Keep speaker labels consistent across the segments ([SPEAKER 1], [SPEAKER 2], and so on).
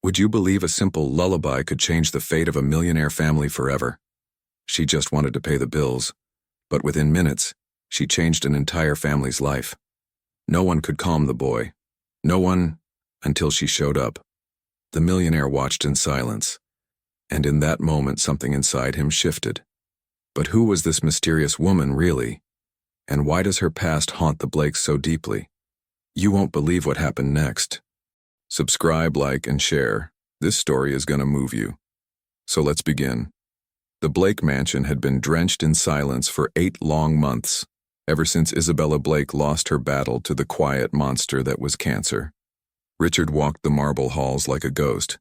[SPEAKER 1] Would you believe a simple lullaby could change the fate of a millionaire family forever? She just wanted to pay the bills, but within minutes, she changed an entire family's life. No one could calm the boy. No one, until she showed up. The millionaire watched in silence, and in that moment something inside him shifted. But who was this mysterious woman really? And why does her past haunt the Blakes so deeply? You won't believe what happened next. Subscribe, like, and share. This story is gonna move you. So let's begin. The Blake mansion had been drenched in silence for 8 long months, ever since Isabella Blake lost her battle to the quiet monster that was cancer. Richard walked the marble halls like a ghost,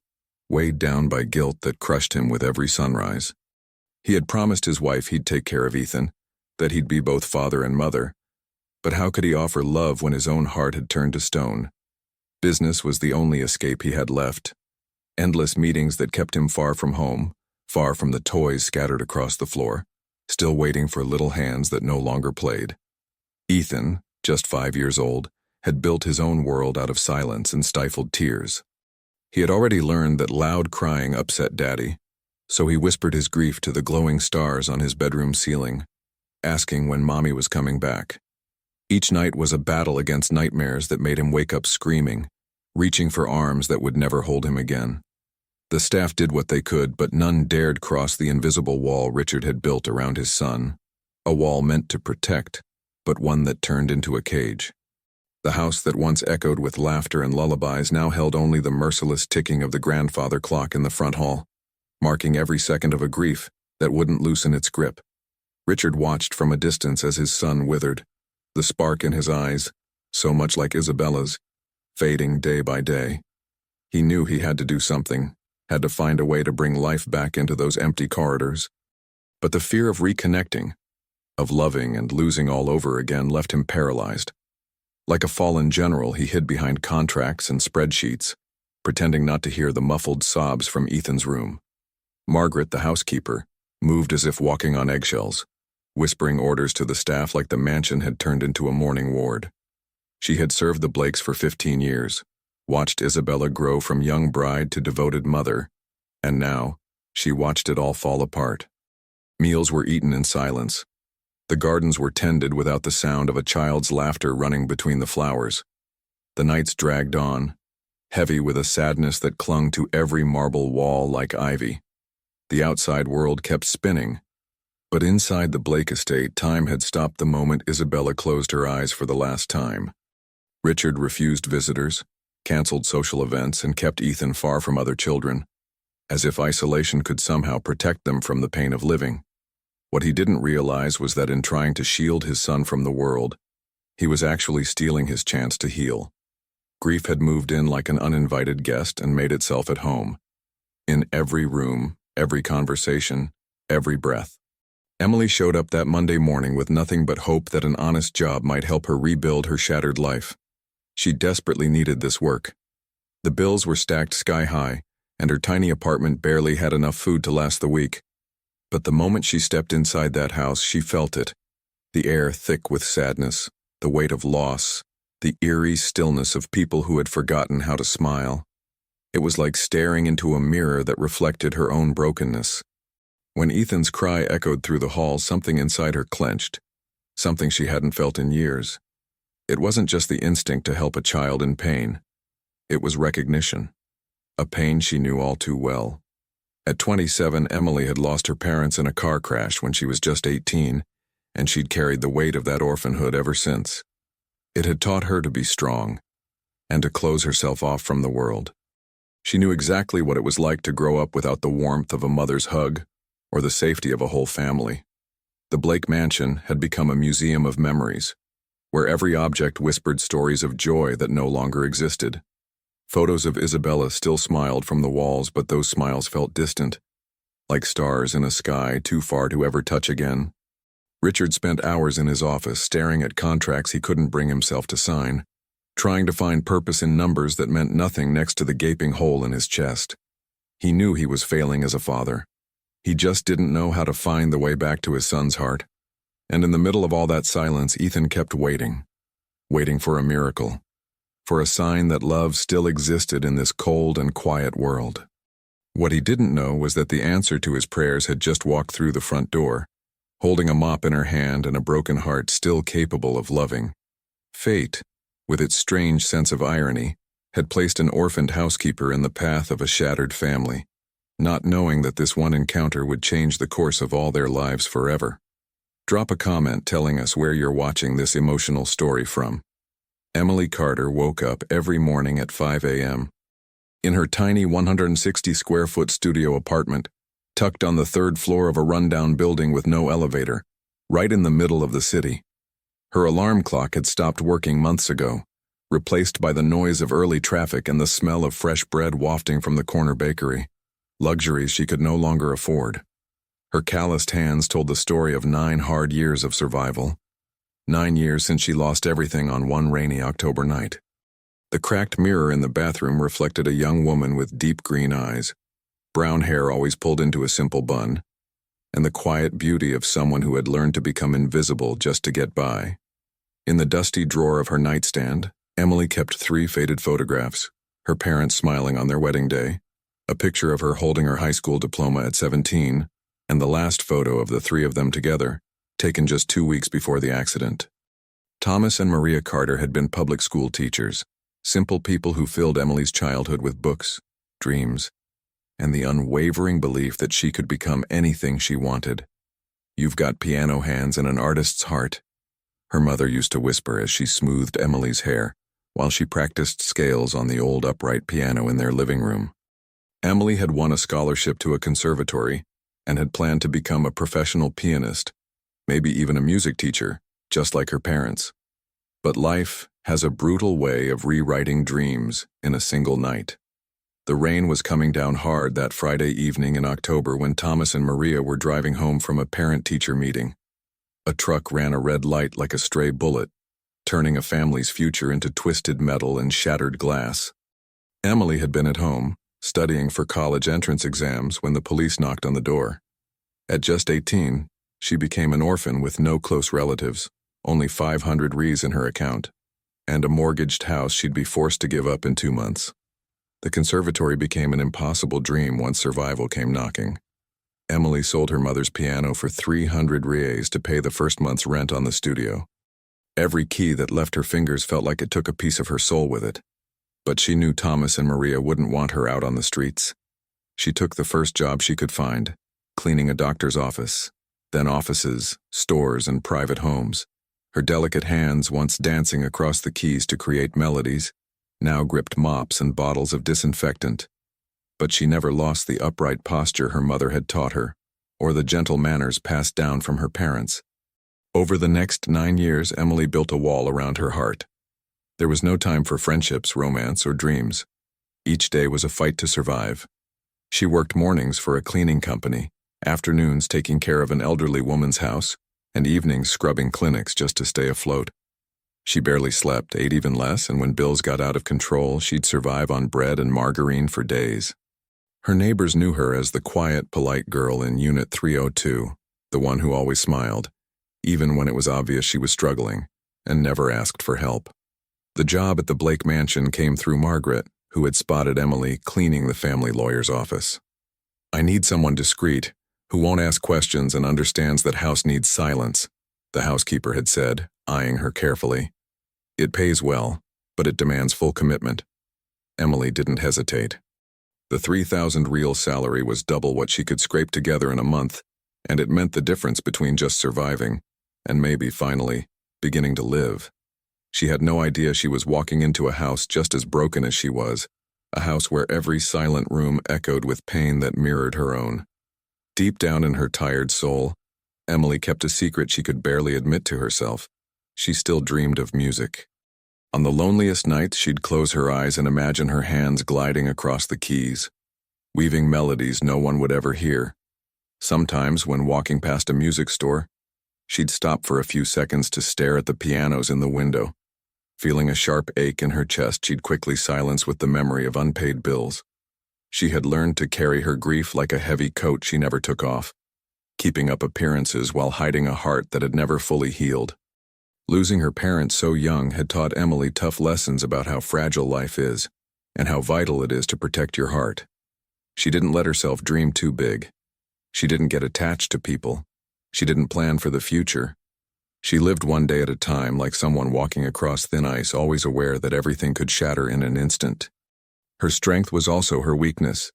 [SPEAKER 1] weighed down by guilt that crushed him with every sunrise. He had promised his wife he'd take care of Ethan, that he'd be both father and mother. But how could he offer love when his own heart had turned to stone? Business was the only escape he had left. Endless meetings that kept him far from home, far from the toys scattered across the floor, still waiting for little hands that no longer played. Ethan, just 5 years old, had built his own world out of silence and stifled tears. He had already learned that loud crying upset Daddy, so he whispered his grief to the glowing stars on his bedroom ceiling, asking when Mommy was coming back. Each night was a battle against nightmares that made him wake up screaming, reaching for arms that would never hold him again. The staff did what they could, but none dared cross the invisible wall Richard had built around his son, a wall meant to protect, but one that turned into a cage. The house that once echoed with laughter and lullabies now held only the merciless ticking of the grandfather clock in the front hall, marking every second of a grief that wouldn't loosen its grip. Richard watched from a distance as his son withered, the spark in his eyes, so much like Isabella's, fading day by day. He knew he had to do something, had to find a way to bring life back into those empty corridors. But the fear of reconnecting, of loving and losing all over again, left him paralyzed. Like a fallen general, he hid behind contracts and spreadsheets, pretending not to hear the muffled sobs from Ethan's room. Margaret, the housekeeper, moved as if walking on eggshells, whispering orders to the staff like the mansion had turned into a mourning ward. She had served the Blakes for 15 years, watched Isabella grow from young bride to devoted mother, and now, she watched it all fall apart. Meals were eaten in silence. The gardens were tended without the sound of a child's laughter running between the flowers. The nights dragged on, heavy with a sadness that clung to every marble wall like ivy. The outside world kept spinning, but inside the Blake estate, time had stopped the moment Isabella closed her eyes for the last time. Richard refused visitors, canceled social events, and kept Ethan far from other children, as if isolation could somehow protect them from the pain of living. What he didn't realize was that in trying to shield his son from the world, he was actually stealing his chance to heal. Grief had moved in like an uninvited guest and made itself at home. In every room, every conversation, every breath. Emily showed up that Monday morning with nothing but hope that an honest job might help her rebuild her shattered life. She desperately needed this work. The bills were stacked sky high, and her tiny apartment barely had enough food to last the week. But the moment she stepped inside that house, she felt it. The air thick with sadness, the weight of loss, the eerie stillness of people who had forgotten how to smile. It was like staring into a mirror that reflected her own brokenness. When Ethan's cry echoed through the hall, something inside her clenched, something she hadn't felt in years. It wasn't just the instinct to help a child in pain. It was recognition, a pain she knew all too well. At 27, Emily had lost her parents in a car crash when she was just 18, and she'd carried the weight of that orphanhood ever since. It had taught her to be strong, and to close herself off from the world. She knew exactly what it was like to grow up without the warmth of a mother's hug, or the safety of a whole family. The Blake mansion had become a museum of memories, where every object whispered stories of joy that no longer existed. Photos of Isabella still smiled from the walls, but those smiles felt distant, like stars in a sky too far to ever touch again. Richard spent hours in his office staring at contracts he couldn't bring himself to sign, trying to find purpose in numbers that meant nothing next to the gaping hole in his chest. He knew he was failing as a father. He just didn't know how to find the way back to his son's heart. And in the middle of all that silence, Ethan kept waiting for a miracle, for a sign that love still existed in this cold and quiet world. What he didn't know was that the answer to his prayers had just walked through the front door, holding a mop in her hand and a broken heart still capable of loving. Fate, with its strange sense of irony, had placed an orphaned housekeeper in the path of a shattered family, not knowing that this one encounter would change the course of all their lives forever. Drop a comment telling us where you're watching this emotional story from. Emily Carter woke up every morning at 5 a.m. in her tiny 160-square-foot studio apartment, tucked on the third floor of a rundown building with no elevator, right in the middle of the city. Her alarm clock had stopped working months ago, replaced by the noise of early traffic and the smell of fresh bread wafting from the corner bakery, luxuries she could no longer afford. Her calloused hands told the story of 9 hard years of survival, 9 years since she lost everything on one rainy October night. The cracked mirror in the bathroom reflected a young woman with deep green eyes, brown hair always pulled into a simple bun, and the quiet beauty of someone who had learned to become invisible just to get by. In the dusty drawer of her nightstand, Emily kept 3 faded photographs, her parents smiling on their wedding day, a picture of her holding her high school diploma at 17, and the last photo of the 3 of them together, taken just 2 weeks before the accident. Thomas and Maria Carter had been public school teachers, simple people who filled Emily's childhood with books, dreams, and the unwavering belief that she could become anything she wanted. "You've got piano hands and an artist's heart," her mother used to whisper as she smoothed Emily's hair, while she practiced scales on the old upright piano in their living room. Emily had won a scholarship to a conservatory and had planned to become a professional pianist, maybe even a music teacher, just like her parents. But life has a brutal way of rewriting dreams in a single night. The rain was coming down hard that Friday evening in October when Thomas and Maria were driving home from a parent-teacher meeting. A truck ran a red light like a stray bullet, turning a family's future into twisted metal and shattered glass. Emily had been at home, studying for college entrance exams when the police knocked on the door. At just 18, she became an orphan with no close relatives, only 500 Rs in her account, and a mortgaged house she'd be forced to give up in 2 months. The conservatory became an impossible dream once survival came knocking. Emily sold her mother's piano for 300 Rs to pay the first month's rent on the studio. Every key that left her fingers felt like it took a piece of her soul with it. But she knew Thomas and Maria wouldn't want her out on the streets. She took the first job she could find, cleaning a doctor's office, then offices, stores, and private homes. Her delicate hands, once dancing across the keys to create melodies, now gripped mops and bottles of disinfectant. But she never lost the upright posture her mother had taught her, or the gentle manners passed down from her parents. Over the next 9 years, Emily built a wall around her heart. There was no time for friendships, romance, or dreams. Each day was a fight to survive. She worked mornings for a cleaning company, afternoons taking care of an elderly woman's house, and evenings scrubbing clinics just to stay afloat. She barely slept, ate even less, and when bills got out of control, she'd survive on bread and margarine for days. Her neighbors knew her as the quiet, polite girl in Unit 302, the one who always smiled, even when it was obvious she was struggling, and never asked for help. The job at the Blake mansion came through Margaret, who had spotted Emily cleaning the family lawyer's office. "I need someone discreet, who won't ask questions and understands that house needs silence," the housekeeper had said, eyeing her carefully. "It pays well, but it demands full commitment." Emily didn't hesitate. The 3,000 real salary was double what she could scrape together in a month, and it meant the difference between just surviving and maybe, finally, beginning to live. She had no idea she was walking into a house just as broken as she was, a house where every silent room echoed with pain that mirrored her own. Deep down in her tired soul, Emily kept a secret she could barely admit to herself. She still dreamed of music. On the loneliest nights, she'd close her eyes and imagine her hands gliding across the keys, weaving melodies no one would ever hear. Sometimes, when walking past a music store, she'd stop for a few seconds to stare at the pianos in the window. Feeling a sharp ache in her chest, she'd quickly silence with the memory of unpaid bills. She had learned to carry her grief like a heavy coat she never took off, keeping up appearances while hiding a heart that had never fully healed. Losing her parents so young had taught Emily tough lessons about how fragile life is and how vital it is to protect your heart. She didn't let herself dream too big. She didn't get attached to people. She didn't plan for the future. She lived one day at a time like someone walking across thin ice, always aware that everything could shatter in an instant. Her strength was also her weakness.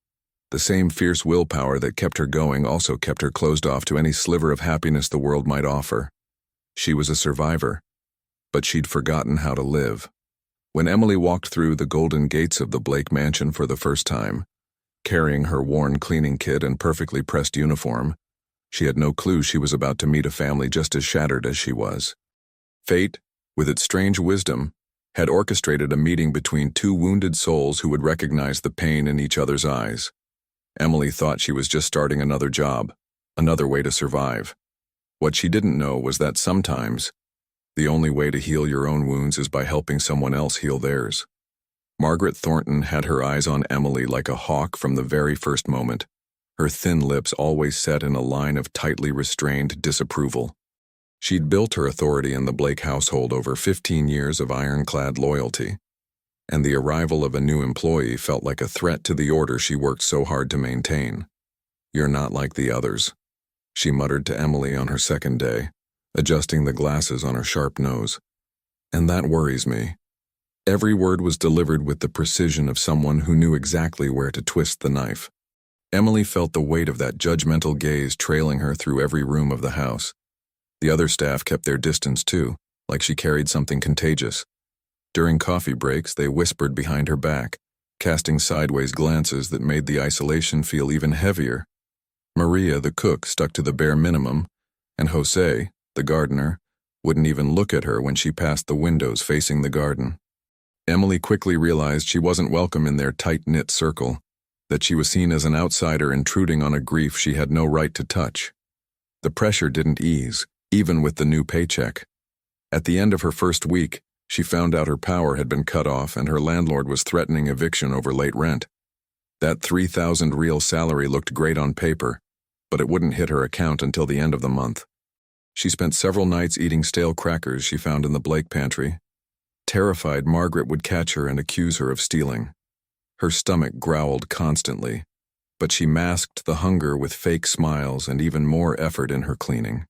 [SPEAKER 1] The same fierce willpower that kept her going also kept her closed off to any sliver of happiness the world might offer. She was a survivor, but she'd forgotten how to live. When Emily walked through the golden gates of the Blake mansion for the first time, carrying her worn cleaning kit and perfectly pressed uniform, she had no clue she was about to meet a family just as shattered as she was. Fate, with its strange wisdom, had orchestrated a meeting between two wounded souls who would recognize the pain in each other's eyes. Emily thought she was just starting another job, another way to survive. What she didn't know was that sometimes, the only way to heal your own wounds is by helping someone else heal theirs. Margaret Thornton had her eyes on Emily like a hawk from the very first moment, her thin lips always set in a line of tightly restrained disapproval. She'd built her authority in the Blake household over 15 years of ironclad loyalty, and the arrival of a new employee felt like a threat to the order she worked so hard to maintain. "You're not like the others," she muttered to Emily on her second day, adjusting the glasses on her sharp nose. "And that worries me." Every word was delivered with the precision of someone who knew exactly where to twist the knife. Emily felt the weight of that judgmental gaze trailing her through every room of the house. The other staff kept their distance too, like she carried something contagious. During coffee breaks, they whispered behind her back, casting sideways glances that made the isolation feel even heavier. Maria, the cook, stuck to the bare minimum, and Jose, the gardener, wouldn't even look at her when she passed the windows facing the garden. Emily quickly realized she wasn't welcome in their tight-knit circle, that she was seen as an outsider intruding on a grief she had no right to touch. The pressure didn't ease, even with the new paycheck. At the end of her first week, she found out her power had been cut off and her landlord was threatening eviction over late rent. That 3,000 real salary looked great on paper, but it wouldn't hit her account until the end of the month. She spent several nights eating stale crackers she found in the Blake pantry. Terrified Margaret would catch her and accuse her of stealing. Her stomach growled constantly, but she masked the hunger with fake smiles and even more effort in her cleaning.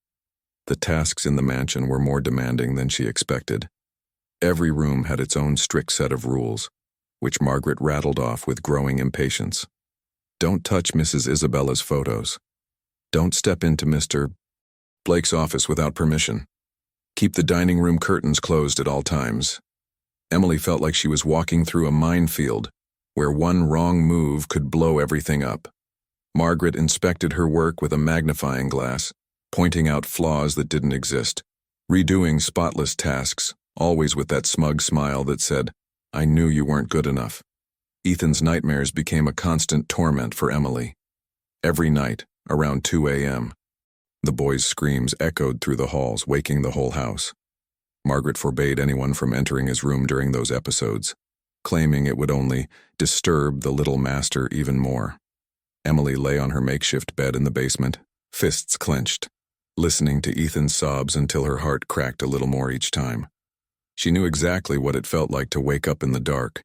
[SPEAKER 1] The tasks in the mansion were more demanding than she expected. Every room had its own strict set of rules, which Margaret rattled off with growing impatience. Don't touch Mrs. Isabella's photos. Don't step into Mr. Blake's office without permission. Keep the dining room curtains closed at all times. Emily felt like she was walking through a minefield, where one wrong move could blow everything up. Margaret inspected her work with a magnifying glass, pointing out flaws that didn't exist, redoing spotless tasks, always with that smug smile that said, "I knew you weren't good enough." Ethan's nightmares became a constant torment for Emily. Every night, around 2 a.m., the boy's screams echoed through the halls, waking the whole house. Margaret forbade anyone from entering his room during those episodes, claiming it would only disturb the little master even more. Emily lay on her makeshift bed in the basement, fists clenched, listening to Ethan's sobs until her heart cracked a little more each time. She knew exactly what it felt like to wake up in the dark,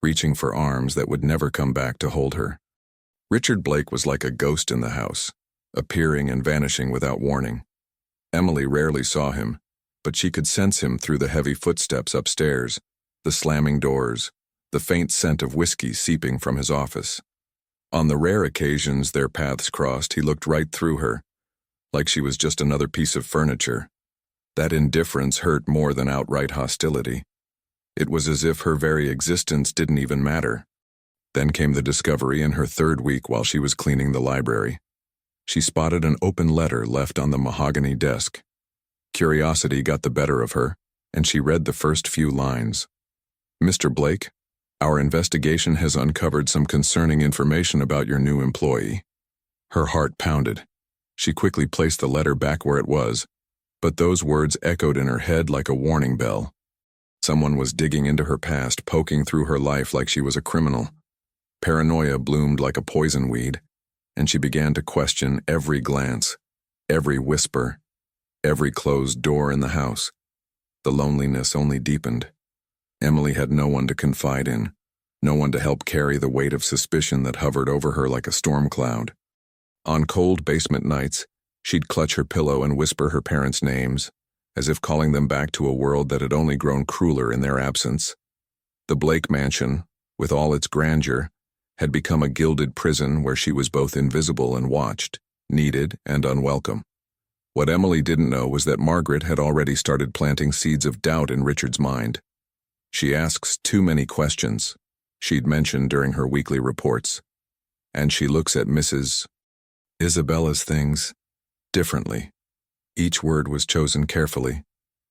[SPEAKER 1] reaching for arms that would never come back to hold her. Richard Blake was like a ghost in the house, appearing and vanishing without warning. Emily rarely saw him, but she could sense him through the heavy footsteps upstairs, the slamming doors, the faint scent of whiskey seeping from his office. On the rare occasions their paths crossed, he looked right through her, like she was just another piece of furniture. That indifference hurt more than outright hostility. It was as if her very existence didn't even matter. Then came the discovery in her third week while she was cleaning the library. She spotted an open letter left on the mahogany desk. Curiosity got the better of her, and she read the first few lines. "Mr. Blake, our investigation has uncovered some concerning information about your new employee." Her heart pounded. She quickly placed the letter back where it was, but those words echoed in her head like a warning bell. Someone was digging into her past, poking through her life like she was a criminal. Paranoia bloomed like a poison weed, and she began to question every glance, every whisper, every closed door in the house. The loneliness only deepened. Emily had no one to confide in, no one to help carry the weight of suspicion that hovered over her like a storm cloud. On cold basement nights, she'd clutch her pillow and whisper her parents' names, as if calling them back to a world that had only grown crueler in their absence. The Blake mansion, with all its grandeur, had become a gilded prison where she was both invisible and watched, needed and unwelcome. What Emily didn't know was that Margaret had already started planting seeds of doubt in Richard's mind. She asks too many questions, she'd mentioned during her weekly reports, and she looks at Mrs. Isabella's things differently. Each word was chosen carefully,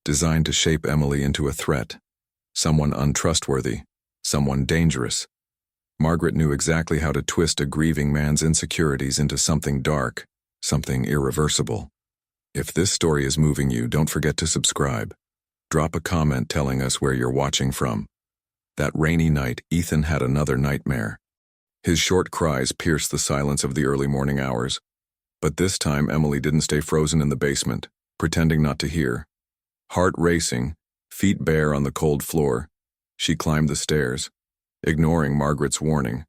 [SPEAKER 1] designed to shape Emily into a threat, someone untrustworthy, someone dangerous. Margaret knew exactly how to twist a grieving man's insecurities into something dark, something irreversible. If this story is moving you, don't forget to subscribe. Drop a comment telling us where you're watching from. That rainy night, Ethan had another nightmare. His short cries pierced the silence of the early morning hours. But this time Emily didn't stay frozen in the basement, pretending not to hear. Heart racing, feet bare on the cold floor, she climbed the stairs, ignoring Margaret's warning.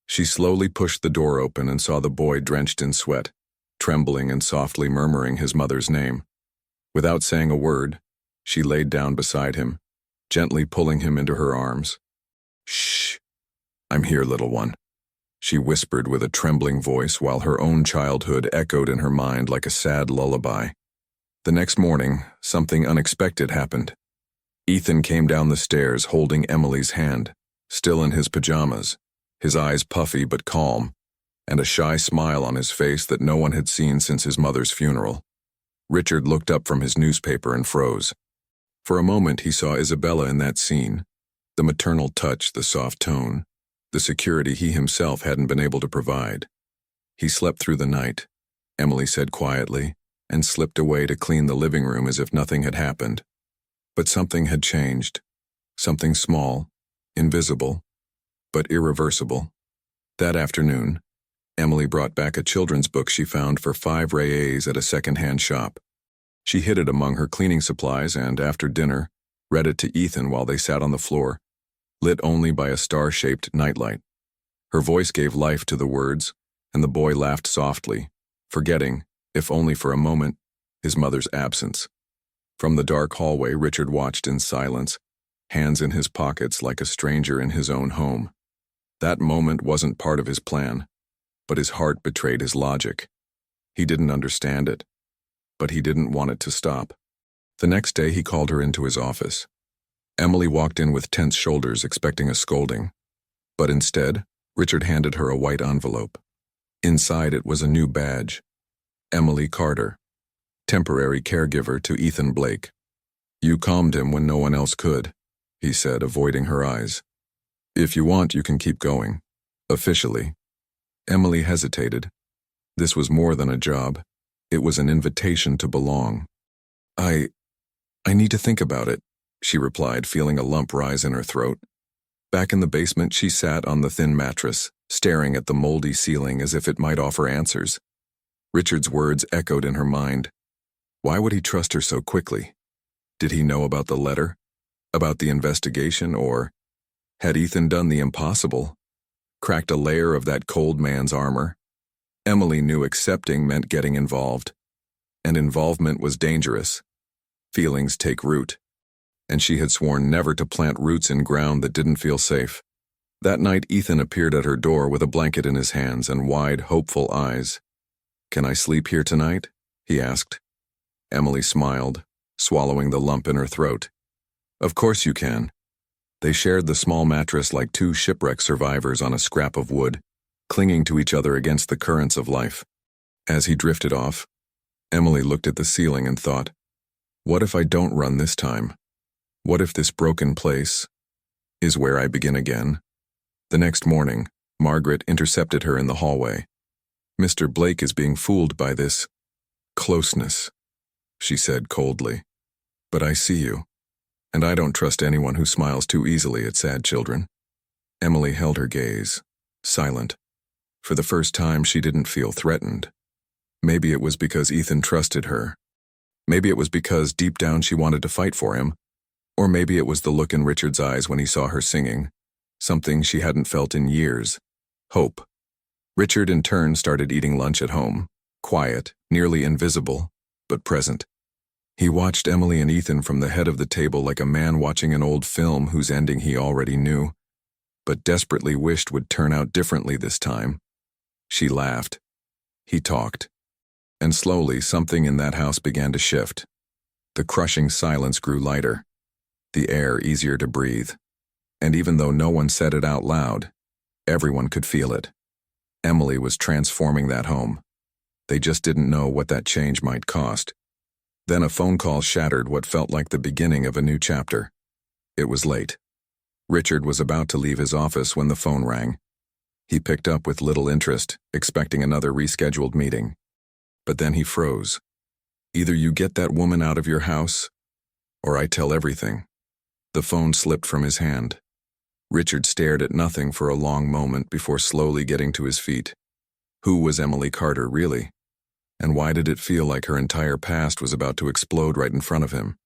[SPEAKER 1] She slowly pushed the door open and saw the boy drenched in sweat, trembling and softly murmuring his mother's name. Without saying a word, she laid down beside him, gently pulling him into her arms. "Shh, I'm here, little one," she whispered with a trembling voice while her own childhood echoed in her mind like a sad lullaby. The next morning, something unexpected happened. Ethan came down the stairs holding Emily's hand, still in his pajamas, his eyes puffy but calm, and a shy smile on his face that no one had seen since his mother's funeral. Richard looked up from his newspaper and froze. For a moment he saw Isabella in that scene, the maternal touch, the soft tone, the security he himself hadn't been able to provide. He slept through the night, Emily said quietly, and slipped away to clean the living room as if nothing had happened. But something had changed. Something small, invisible, but irreversible. That afternoon, Emily brought back a children's book she found for 5 reais at a second-hand shop. She hid it among her cleaning supplies and, after dinner, read it to Ethan while they sat on the floor, lit only by a star-shaped nightlight. Her voice gave life to the words, and the boy laughed softly, forgetting, if only for a moment, his mother's absence. From the dark hallway, Richard watched in silence, hands in his pockets like a stranger in his own home. That moment wasn't part of his plan, but his heart betrayed his logic. He didn't understand it, but he didn't want it to stop. The next day he called her into his office. Emily walked in with tense shoulders, expecting a scolding. But instead, Richard handed her a white envelope. Inside it was a new badge. Emily Carter, temporary caregiver to Ethan Blake. "You calmed him when no one else could," he said, avoiding her eyes. "If you want, you can keep going. Officially." Emily hesitated. This was more than a job. It was an invitation to belong. I need to think about it," she replied, feeling a lump rise in her throat. Back in the basement, she sat on the thin mattress, staring at the moldy ceiling as if it might offer answers. Richard's words echoed in her mind. Why would he trust her so quickly? Did he know about the letter? About the investigation? Or had Ethan done the impossible? Cracked a layer of that cold man's armor? Emily knew accepting meant getting involved. And involvement was dangerous. Feelings take root. And she had sworn never to plant roots in ground that didn't feel safe. That night, Ethan appeared at her door with a blanket in his hands and wide, hopeful eyes. "Can I sleep here tonight?" he asked. Emily smiled, swallowing the lump in her throat. "Of course you can." They shared the small mattress like two shipwreck survivors on a scrap of wood, clinging to each other against the currents of life. As he drifted off, Emily looked at the ceiling and thought, what if I don't run this time? What if this broken place is where I begin again? The next morning, Margaret intercepted her in the hallway. "Mr. Blake is being fooled by this closeness," she said coldly. "But I see you, and I don't trust anyone who smiles too easily at sad children." Emily held her gaze, silent. For the first time, she didn't feel threatened. Maybe it was because Ethan trusted her. Maybe it was because deep down she wanted to fight for him, or maybe it was the look in Richard's eyes when he saw her singing, something she hadn't felt in years. Hope. Richard in turn started eating lunch at home, quiet, nearly invisible, but present. He watched Emily and Ethan from the head of the table like a man watching an old film whose ending he already knew, but desperately wished would turn out differently this time. She laughed. He talked. And slowly something in that house began to shift. The crushing silence grew lighter, the air easier to breathe. And even though no one said it out loud, everyone could feel it. Emily was transforming that home. They just didn't know what that change might cost. Then a phone call shattered what felt like the beginning of a new chapter. It was late. Richard was about to leave his office when the phone rang. He picked up with little interest, expecting another rescheduled meeting. But then he froze. Either you get that woman out of your house, or I tell everything. The phone slipped from his hand. Richard stared at nothing for a long moment before slowly getting to his feet. Who was Emily Carter, really? And why did it feel like her entire past was about to explode right in front of him?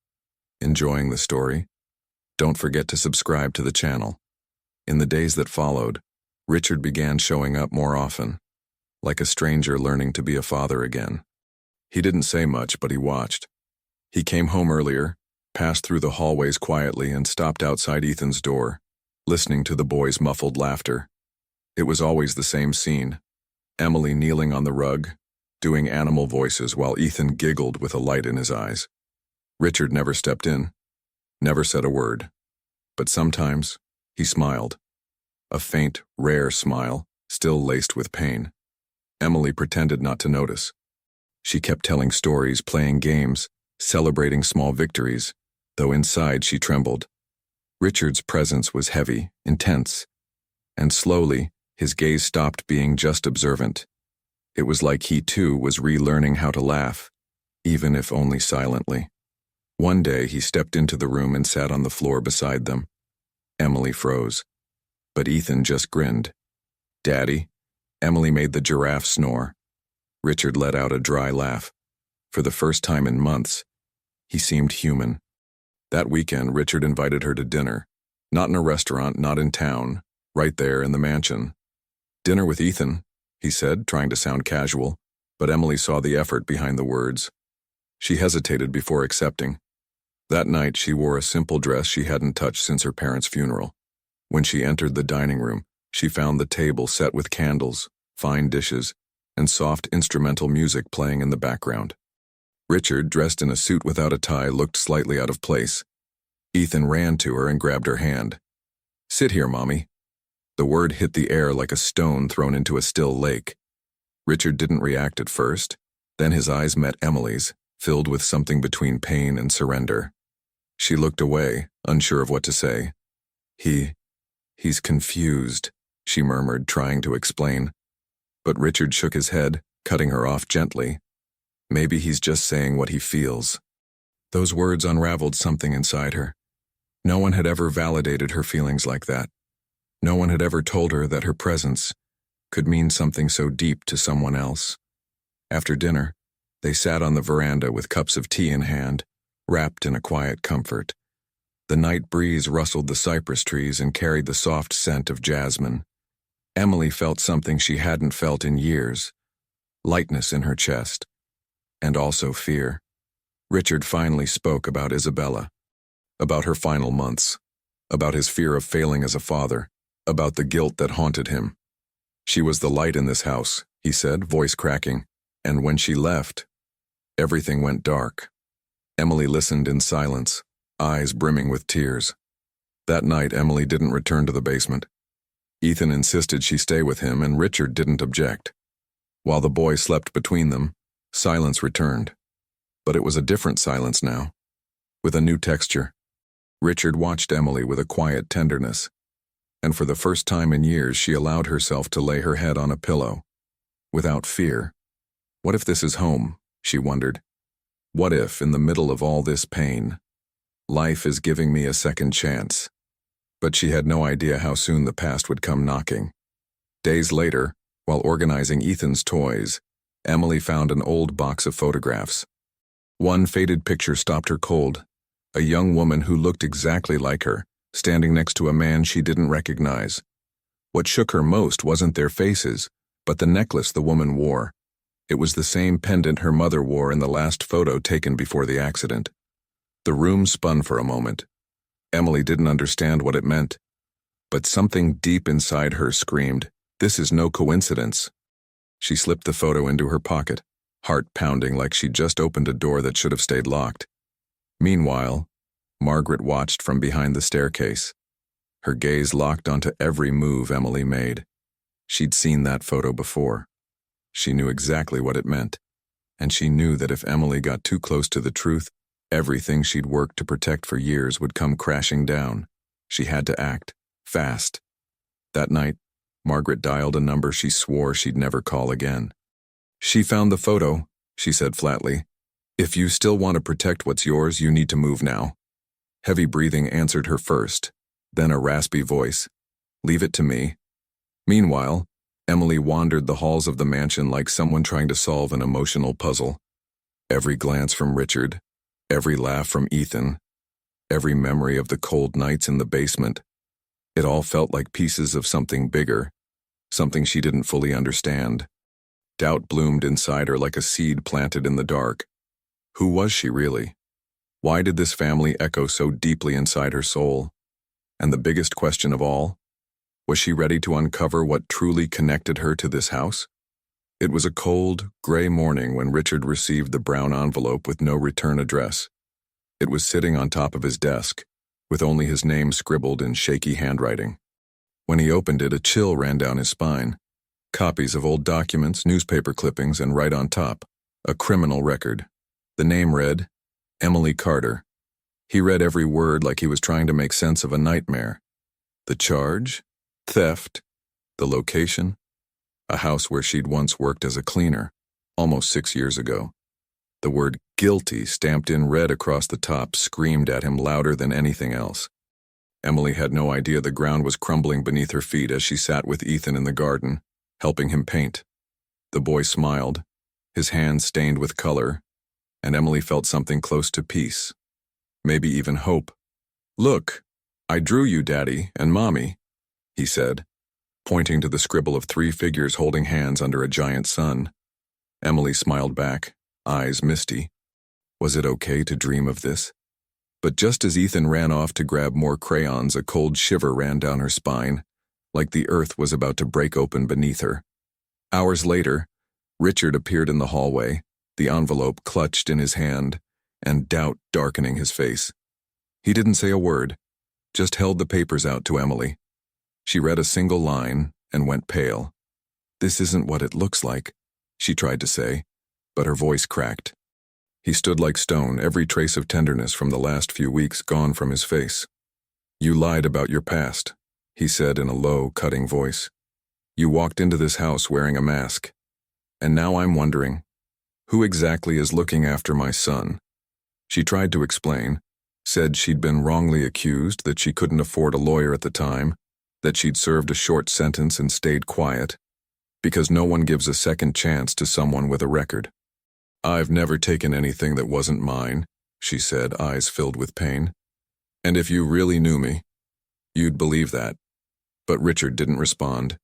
[SPEAKER 1] Enjoying the story? Don't forget to subscribe to the channel. In the days that followed, Richard began showing up more often, like a stranger learning to be a father again. He didn't say much, but he watched. He came home earlier, passed through the hallways quietly, and stopped outside Ethan's door, listening to the boys' muffled laughter. It was always the same scene. Emily kneeling on the rug, doing animal voices while Ethan giggled with a light in his eyes. Richard never stepped in, never said a word. But sometimes, he smiled. A faint, rare smile, still laced with pain. Emily pretended not to notice. She kept telling stories, playing games, celebrating small victories, though inside she trembled. Richard's presence was heavy, intense, and slowly, his gaze stopped being just observant. It was like he too was relearning how to laugh, even if only silently. One day he stepped into the room and sat on the floor beside them. Emily froze, but Ethan just grinned. "Daddy?" Emily made the giraffe snore. Richard let out a dry laugh. For the first time in months, he seemed human. That weekend, Richard invited her to dinner. Not in a restaurant, not in town, right there in the mansion. "Dinner with Ethan," he said, trying to sound casual, but Emily saw the effort behind the words. She hesitated before accepting. That night, she wore a simple dress she hadn't touched since her parents' funeral. When she entered the dining room, she found the table set with candles, fine dishes, and soft instrumental music playing in the background. Richard, dressed in a suit without a tie, looked slightly out of place. Ethan ran to her and grabbed her hand. "Sit here, Mommy." The word hit the air like a stone thrown into a still lake. Richard didn't react at first. Then his eyes met Emily's, filled with something between pain and surrender. She looked away, unsure of what to say. He's confused," she murmured, trying to explain. But Richard shook his head, cutting her off gently. Maybe he's just saying what he feels. Those words unraveled something inside her. No one had ever validated her feelings like that. No one had ever told her that her presence could mean something so deep to someone else. After dinner, they sat on the veranda with cups of tea in hand, wrapped in a quiet comfort. The night breeze rustled the cypress trees and carried the soft scent of jasmine. Emily felt something she hadn't felt in years, lightness in her chest, and also fear. Richard finally spoke about Isabella, about her final months, about his fear of failing as a father, about the guilt that haunted him. "She was the light in this house," he said, voice cracking, "and when she left, everything went dark." Emily listened in silence, eyes brimming with tears. That night, Emily didn't return to the basement. Ethan insisted she stay with him, and Richard didn't object. While the boy slept between them, silence returned. But it was a different silence now, with a new texture. Richard watched Emily with a quiet tenderness, and for the first time in years she allowed herself to lay her head on a pillow, without fear. What if this is home, she wondered. What if, in the middle of all this pain, life is giving me a second chance? But she had no idea how soon the past would come knocking. Days later, while organizing Ethan's toys, Emily found an old box of photographs. One faded picture stopped her cold. A young woman who looked exactly like her, standing next to a man she didn't recognize. What shook her most wasn't their faces, but the necklace the woman wore. It was the same pendant her mother wore in the last photo taken before the accident. The room spun for a moment. Emily didn't understand what it meant. But something deep inside her screamed, "This is no coincidence." She slipped the photo into her pocket, heart pounding like she'd just opened a door that should have stayed locked. Meanwhile, Margaret watched from behind the staircase. Her gaze locked onto every move Emily made. She'd seen that photo before. She knew exactly what it meant, and she knew that if Emily got too close to the truth, everything she'd worked to protect for years would come crashing down. She had to act, fast. That night, Margaret dialed a number she swore she'd never call again. "She found the photo," she said flatly. "If you still want to protect what's yours, you need to move now." Heavy breathing answered her first, then a raspy voice. "Leave it to me." Meanwhile, Emily wandered the halls of the mansion like someone trying to solve an emotional puzzle. Every glance from Richard, every laugh from Ethan, every memory of the cold nights in the basement. It all felt like pieces of something bigger, something she didn't fully understand. Doubt bloomed inside her like a seed planted in the dark. Who was she really? Why did this family echo so deeply inside her soul? And the biggest question of all, was she ready to uncover what truly connected her to this house? It was a cold, gray morning when Richard received the brown envelope with no return address. It was sitting on top of his desk, with only his name scribbled in shaky handwriting. When he opened it, a chill ran down his spine. Copies of old documents, newspaper clippings, and right on top, a criminal record. The name read, Emily Carter. He read every word like he was trying to make sense of a nightmare. The charge? Theft. The location? A house where she'd once worked as a cleaner, almost 6 years ago. The word guilty stamped in red across the top screamed at him louder than anything else. Emily had no idea the ground was crumbling beneath her feet as she sat with Ethan in the garden, helping him paint. The boy smiled, his hands stained with color, and Emily felt something close to peace, maybe even hope. "Look, I drew you, Daddy and Mommy," he said, pointing to the scribble of 3 figures holding hands under a giant sun. Emily smiled back, eyes misty. Was it okay to dream of this? But just as Ethan ran off to grab more crayons, a cold shiver ran down her spine, like the earth was about to break open beneath her. Hours later, Richard appeared in the hallway, the envelope clutched in his hand, and doubt darkening his face. He didn't say a word, just held the papers out to Emily. She read a single line and went pale. "This isn't what it looks like," she tried to say, but her voice cracked. He stood like stone, every trace of tenderness from the last few weeks gone from his face. "You lied about your past," he said in a low, cutting voice. "You walked into this house wearing a mask. And now I'm wondering, who exactly is looking after my son?" She tried to explain, said she'd been wrongly accused, that she couldn't afford a lawyer at the time, that she'd served a short sentence and stayed quiet, because no one gives a second chance to someone with a record. "I've never taken anything that wasn't mine," she said, eyes filled with pain. "And if you really knew me, you'd believe that." But Richard didn't respond.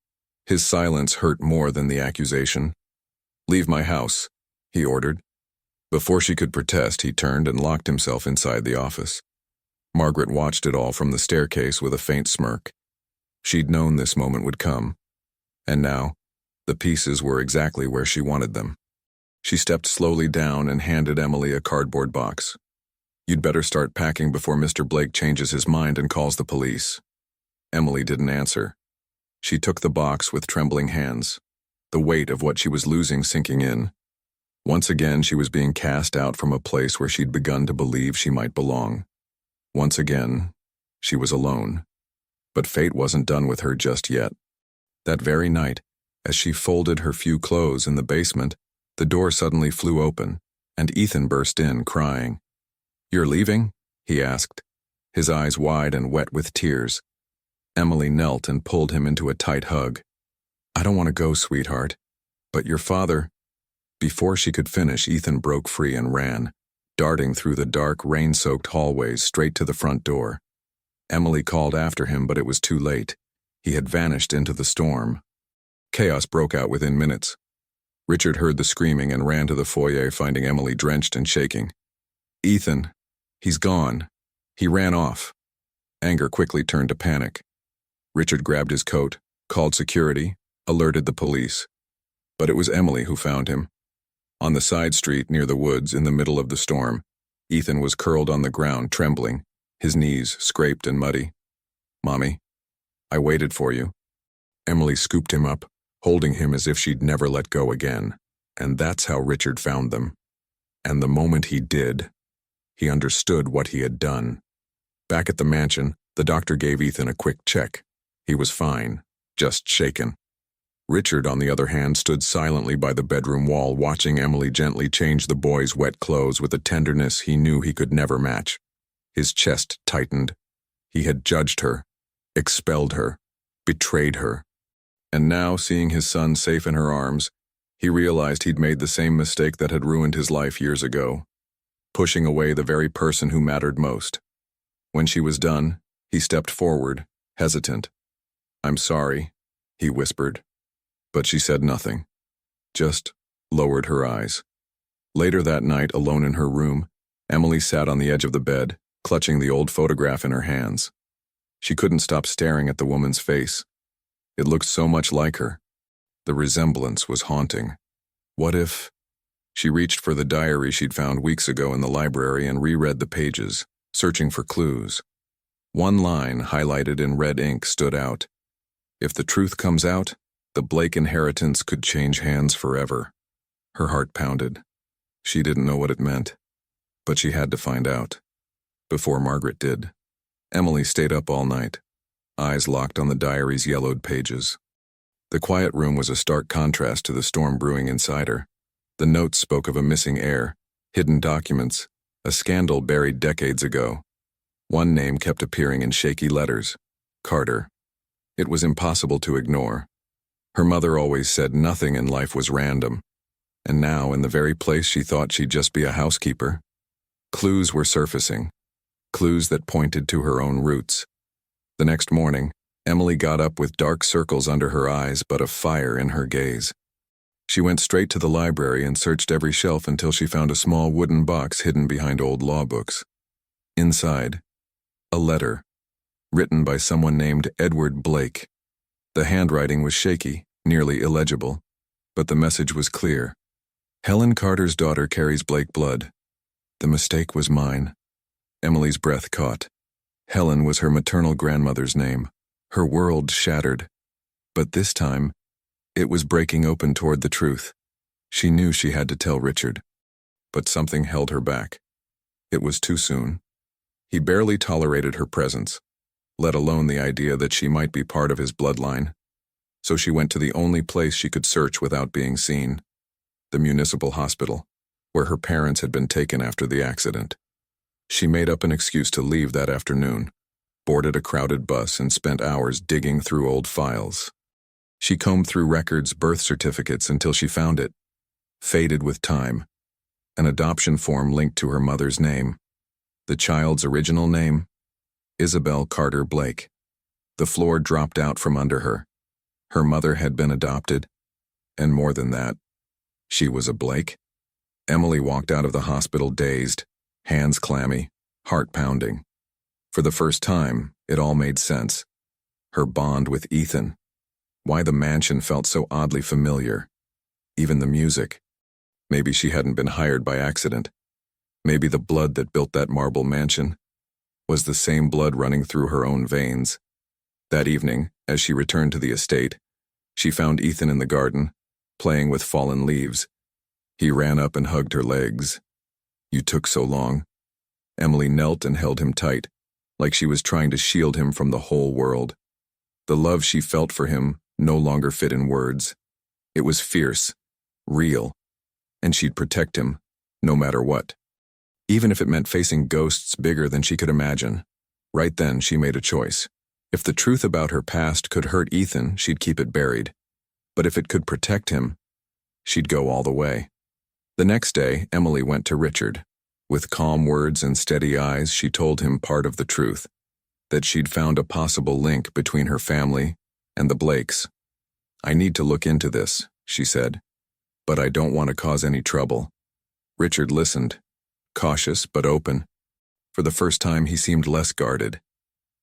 [SPEAKER 1] His silence hurt more than the accusation. "Leave my house," he ordered. Before she could protest, he turned and locked himself inside the office. Margaret watched it all from the staircase with a faint smirk. She'd known this moment would come. And now, the pieces were exactly where she wanted them. She stepped slowly down and handed Emily a cardboard box. "You'd better start packing before Mr. Blake changes his mind and calls the police." Emily didn't answer. She took the box with trembling hands, the weight of what she was losing sinking in. Once again, she was being cast out from a place where she'd begun to believe she might belong. Once again, she was alone. But fate wasn't done with her just yet. That very night, as she folded her few clothes in the basement, the door suddenly flew open, and Ethan burst in, crying. "You're leaving?" he asked, his eyes wide and wet with tears. Emily knelt and pulled him into a tight hug. "I don't want to go, sweetheart. But your father—" Before she could finish, Ethan broke free and ran. darting through the dark, rain-soaked hallways straight to the front door. Emily called after him, but it was too late. He had vanished into the storm. Chaos broke out within minutes. Richard heard the screaming and ran to the foyer, finding Emily drenched and shaking. "Ethan, he's gone." He ran off. Anger quickly turned to panic. Richard grabbed his coat, called security, alerted the police. But it was Emily who found him. On the side street near the woods in the middle of the storm, Ethan was curled on the ground, trembling, his knees scraped and muddy. "Mommy, I waited for you." Emily scooped him up, holding him as if she'd never let go again. And that's how Richard found them. And the moment he did, he understood what he had done. Back at the mansion, the doctor gave Ethan a quick check. He was fine, just shaken. Richard, on the other hand, stood silently by the bedroom wall, watching Emily gently change the boy's wet clothes with a tenderness he knew he could never match. His chest tightened. He had judged her, expelled her, betrayed her. And now, seeing his son safe in her arms, he realized he'd made the same mistake that had ruined his life years ago, pushing away the very person who mattered most. When she was done, he stepped forward, hesitant. "I'm sorry," he whispered. But she said nothing, just lowered her eyes. Later that night, alone in her room, Emily sat on the edge of the bed, clutching the old photograph in her hands. She couldn't stop staring at the woman's face. It looked so much like her. The resemblance was haunting. What if... She reached for the diary she'd found weeks ago in the library and reread the pages, searching for clues. One line, highlighted in red ink, stood out. "If the truth comes out, the Blake inheritance could change hands forever." Her heart pounded. She didn't know what it meant, but she had to find out. Before Margaret did. Emily stayed up all night, eyes locked on the diary's yellowed pages. The quiet room was a stark contrast to the storm brewing inside her. The notes spoke of a missing heir, hidden documents, a scandal buried decades ago. One name kept appearing in shaky letters: Carter. It was impossible to ignore. Her mother always said nothing in life was random. And now, in the very place she thought she'd just be a housekeeper, clues were surfacing. Clues that pointed to her own roots. The next morning, Emily got up with dark circles under her eyes but a fire in her gaze. She went straight to the library and searched every shelf until she found a small wooden box hidden behind old law books. Inside, a letter, written by someone named Edward Blake. The handwriting was shaky, nearly illegible, but the message was clear. "Helen Carter's daughter carries Blake blood. The mistake was mine." Emily's breath caught. Helen was her maternal grandmother's name. Her world shattered. But this time, it was breaking open toward the truth. She knew she had to tell Richard. But something held her back. It was too soon. He barely tolerated her presence, let alone the idea that she might be part of his bloodline. So she went to the only place she could search without being seen: the municipal hospital, where her parents had been taken after the accident. She made up an excuse to leave that afternoon, boarded a crowded bus, and spent hours digging through old files. She combed through records, birth certificates, until she found it, faded with time, an adoption form linked to her mother's name. The child's original name? Isabel Carter Blake. The floor dropped out from under her. Her mother had been adopted, and more than that, she was a Blake. Emily walked out of the hospital dazed, hands clammy, heart pounding. For the first time, it all made sense. Her bond with Ethan. Why the mansion felt so oddly familiar. Even the music. Maybe she hadn't been hired by accident. Maybe the blood that built that marble mansion was the same blood running through her own veins. That evening, as she returned to the estate, she found Ethan in the garden, playing with fallen leaves. He ran up and hugged her legs. "You took so long." Emily knelt and held him tight, like she was trying to shield him from the whole world. The love she felt for him no longer fit in words. It was fierce, real, and she'd protect him, no matter what. Even if it meant facing ghosts bigger than she could imagine. Right then, she made a choice. If the truth about her past could hurt Ethan, she'd keep it buried. But if it could protect him, she'd go all the way. The next day, Emily went to Richard. With calm words and steady eyes, she told him part of the truth, that she'd found a possible link between her family and the Blakes. "I need to look into this," she said, "but I don't want to cause any trouble." Richard listened, cautious but open. For the first time, he seemed less guarded.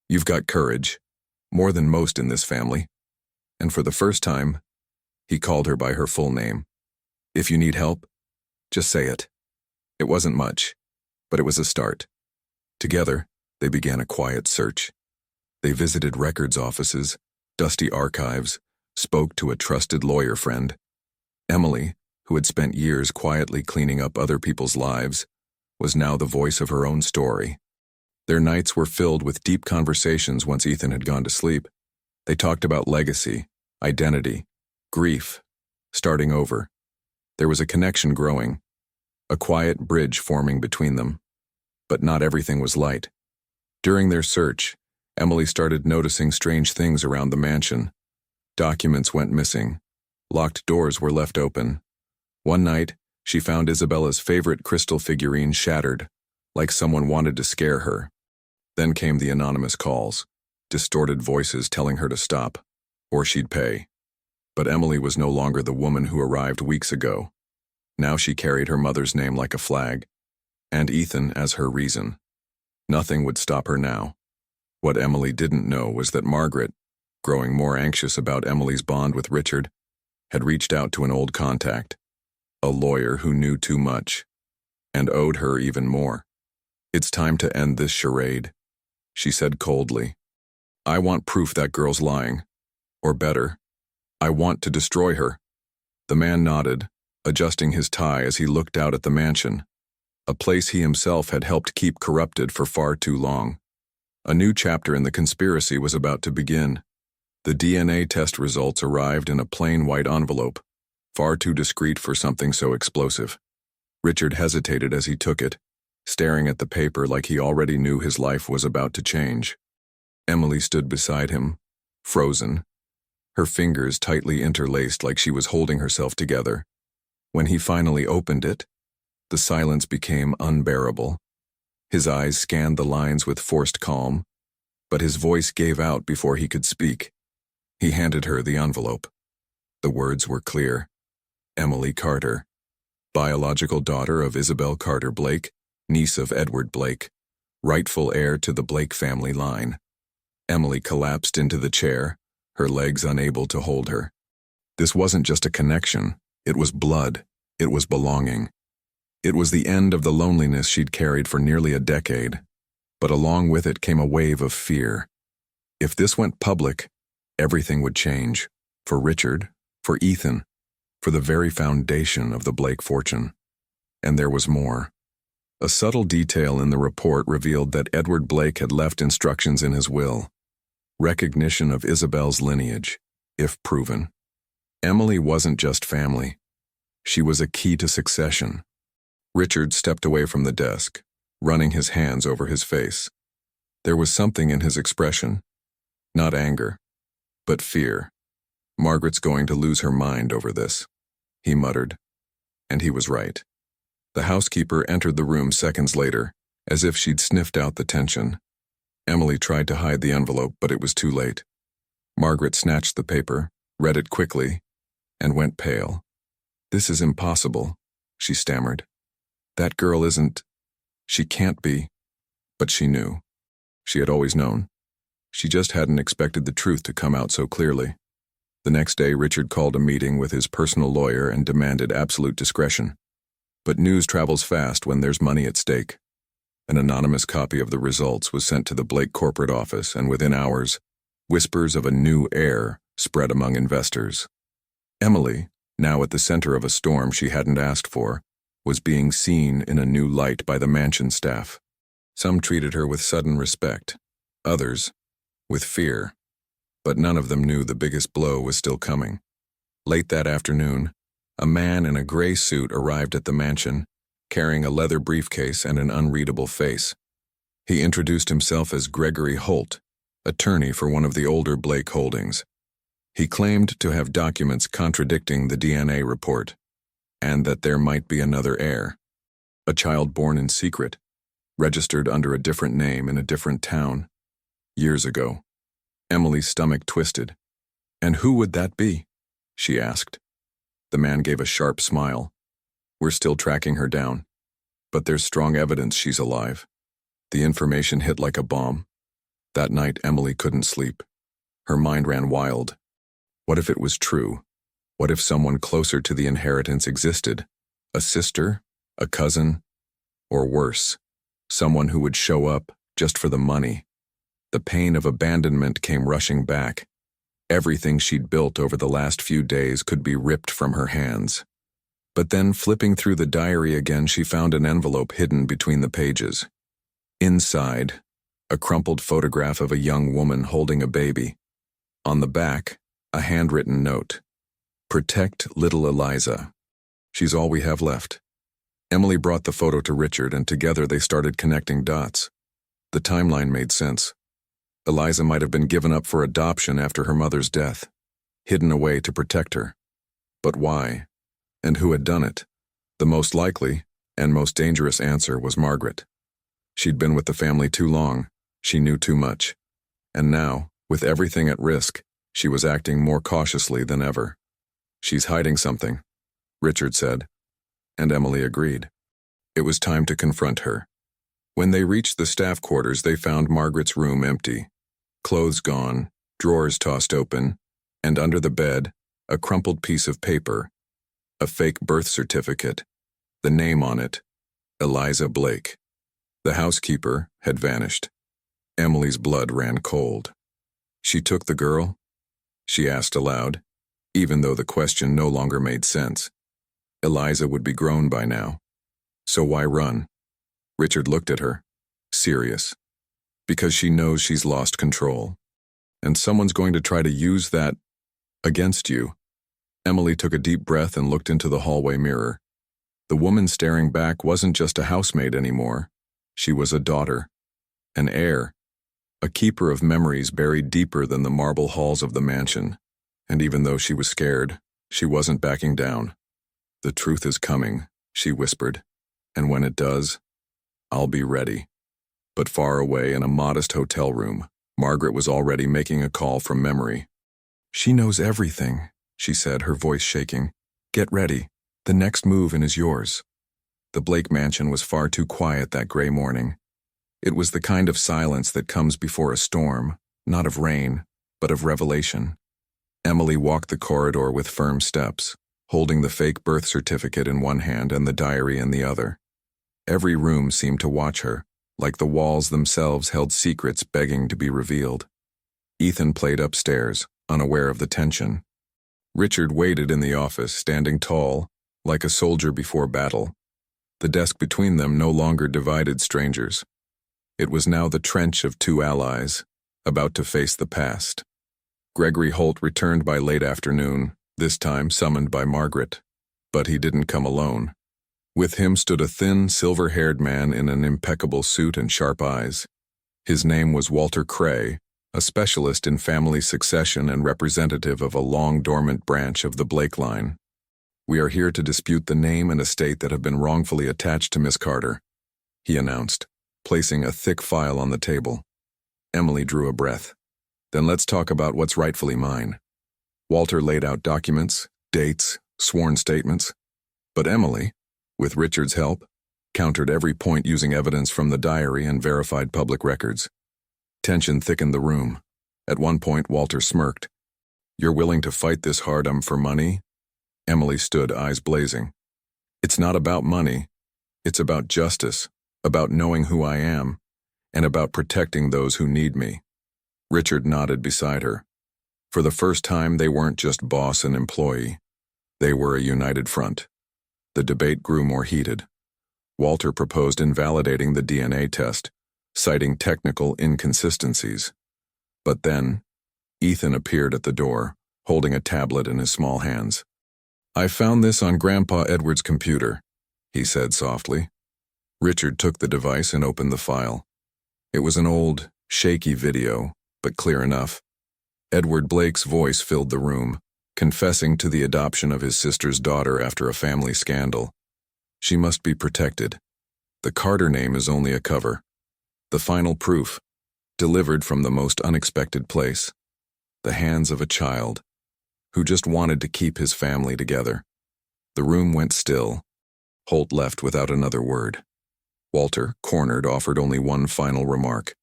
[SPEAKER 1] "You've got courage, more than most in this family." And for the first time, he called her by her full name. "If you need help, just say it." It wasn't much, but it was a start. Together, they began a quiet search. They visited records offices, dusty archives, spoke to a trusted lawyer friend. Emily, who had spent years quietly cleaning up other people's lives, was now the voice of her own story. Their nights were filled with deep conversations once Ethan had gone to sleep. They talked about legacy, identity, grief, starting over. There was a connection growing, a quiet bridge forming between them. But not everything was light. During their search, Emily started noticing strange things around the mansion. Documents went missing. Locked doors were left open. One night, she found Isabella's favorite crystal figurine shattered, like someone wanted to scare her. Then came the anonymous calls, distorted voices telling her to stop, or she'd pay. But Emily was no longer the woman who arrived weeks ago. Now she carried her mother's name like a flag, and Ethan as her reason. Nothing would stop her now. What Emily didn't know was that Margaret, growing more anxious about Emily's bond with Richard, had reached out to an old contact, a lawyer who knew too much, and owed her even more. "It's time to end this charade," she said coldly. "I want proof that girl's lying. Or better, I want to destroy her." The man nodded, adjusting his tie as he looked out at the mansion, a place he himself had helped keep corrupted for far too long. A new chapter in the conspiracy was about to begin. The DNA test results arrived in a plain white envelope, far too discreet for something so explosive. Richard hesitated as he took it, staring at the paper like he already knew his life was about to change. Emily stood beside him, frozen, her fingers tightly interlaced like she was holding herself together. When he finally opened it, the silence became unbearable. His eyes scanned the lines with forced calm, but his voice gave out before he could speak. He handed her the envelope. The words were clear. Emily Carter, biological daughter of Isabel Carter Blake, niece of Edward Blake, rightful heir to the Blake family line. Emily collapsed into the chair, her legs unable to hold her. This wasn't just a connection, it was blood, it was belonging. It was the end of the loneliness she'd carried for nearly a decade, but along with it came a wave of fear. If this went public, everything would change, for Richard, for Ethan, for the very foundation of the Blake fortune. And there was more. A subtle detail in the report revealed that Edward Blake had left instructions in his will. Recognition of Isabel's lineage, if proven. Emily wasn't just family. She was a key to succession. Richard stepped away from the desk, running his hands over his face. There was something in his expression. Not anger, but fear. "Margaret's going to lose her mind over this," he muttered. And he was right. The housekeeper entered the room seconds later, as if she'd sniffed out the tension. Emily tried to hide the envelope, but it was too late. Margaret snatched the paper, read it quickly, and went pale. "This is impossible," she stammered. "That girl isn't... She can't be." But she knew. She had always known. She just hadn't expected the truth to come out so clearly. The next day, Richard called a meeting with his personal lawyer and demanded absolute discretion. But news travels fast when there's money at stake. An anonymous copy of the results was sent to the Blake corporate office, and within hours, whispers of a new heir spread among investors. Emily, now at the center of a storm she hadn't asked for, was being seen in a new light by the mansion staff. Some treated her with sudden respect, others with fear, but none of them knew the biggest blow was still coming. Late that afternoon, a man in a gray suit arrived at the mansion, carrying a leather briefcase and an unreadable face. He introduced himself as Gregory Holt, attorney for one of the older Blake holdings. He claimed to have documents contradicting the DNA report, and that there might be another heir. A child born in secret, registered under a different name in a different town. Years ago. Emily's stomach twisted. "And who would that be?" she asked. The man gave a sharp smile. "We're still tracking her down. But there's strong evidence she's alive." The information hit like a bomb. That night, Emily couldn't sleep. Her mind ran wild. What if it was true? What if someone closer to the inheritance existed? A sister? A cousin? Or worse, someone who would show up just for the money. The pain of abandonment came rushing back. Everything she'd built over the last few days could be ripped from her hands. But then, flipping through the diary again, she found an envelope hidden between the pages. Inside, a crumpled photograph of a young woman holding a baby. On the back, a handwritten note. "Protect little Eliza. She's all we have left." Emily brought the photo to Richard, and together they started connecting dots. The timeline made sense. Eliza might have been given up for adoption after her mother's death, hidden away to protect her. But why? And who had done it? The most likely and most dangerous answer was Margaret. She'd been with the family too long. She knew too much. And now, with everything at risk, she was acting more cautiously than ever. "She's hiding something," Richard said, and Emily agreed. It was time to confront her. When they reached the staff quarters, they found Margaret's room empty. Clothes gone, drawers tossed open, and under the bed, a crumpled piece of paper. A fake birth certificate. The name on it, Eliza Blake. The housekeeper had vanished. Emily's blood ran cold. "She took the girl?" she asked aloud, even though the question no longer made sense. Eliza would be grown by now. So why run? Richard looked at her, serious. "Because she knows she's lost control. And someone's going to try to use that against you." Emily took a deep breath and looked into the hallway mirror. The woman staring back wasn't just a housemaid anymore. She was a daughter, an heir, a keeper of memories buried deeper than the marble halls of the mansion. And even though she was scared, she wasn't backing down. "The truth is coming," she whispered. "And when it does, I'll be ready." But far away in a modest hotel room, Margaret was already making a call from memory. "She knows everything," she said, her voice shaking. "Get ready. The next move in is yours." The Blake mansion was far too quiet that gray morning. It was the kind of silence that comes before a storm, not of rain, but of revelation. Emily walked the corridor with firm steps, holding the fake birth certificate in one hand and the diary in the other. Every room seemed to watch her, like the walls themselves held secrets begging to be revealed. Ethan played upstairs, unaware of the tension. Richard waited in the office, standing tall, like a soldier before battle. The desk between them no longer divided strangers. It was now the trench of two allies, about to face the past. Gregory Holt returned by late afternoon, this time summoned by Margaret. But he didn't come alone. With him stood a thin, silver-haired man in an impeccable suit and sharp eyes. His name was Walter Cray, a specialist in family succession and representative of a long-dormant branch of the Blake line. "We are here to dispute the name and estate that have been wrongfully attached to Miss Carter," he announced, placing a thick file on the table. Emily drew a breath. "Then let's talk about what's rightfully mine." Walter laid out documents, dates, sworn statements. But Emily, with Richard's help, countered every point using evidence from the diary and verified public records. Tension thickened the room. At one point, Walter smirked. "You're willing to fight this hard for money?" Emily stood, eyes blazing. "It's not about money. It's about justice, about knowing who I am, and about protecting those who need me." Richard nodded beside her. For the first time, they weren't just boss and employee. They were a united front. The debate grew more heated. Walter proposed invalidating the DNA test, citing technical inconsistencies. But then, Ethan appeared at the door, holding a tablet in his small hands. "I found this on Grandpa Edward's computer," he said softly. Richard took the device and opened the file. It was an old, shaky video, but clear enough. Edward Blake's voice filled the room, confessing to the adoption of his sister's daughter after a family scandal. "She must be protected," The Carter name is only a cover. The final proof, delivered from the most unexpected place. The hands of a child who just wanted to keep his family together. The room went still. Holt left without another word. Walter, cornered, offered only one final remark.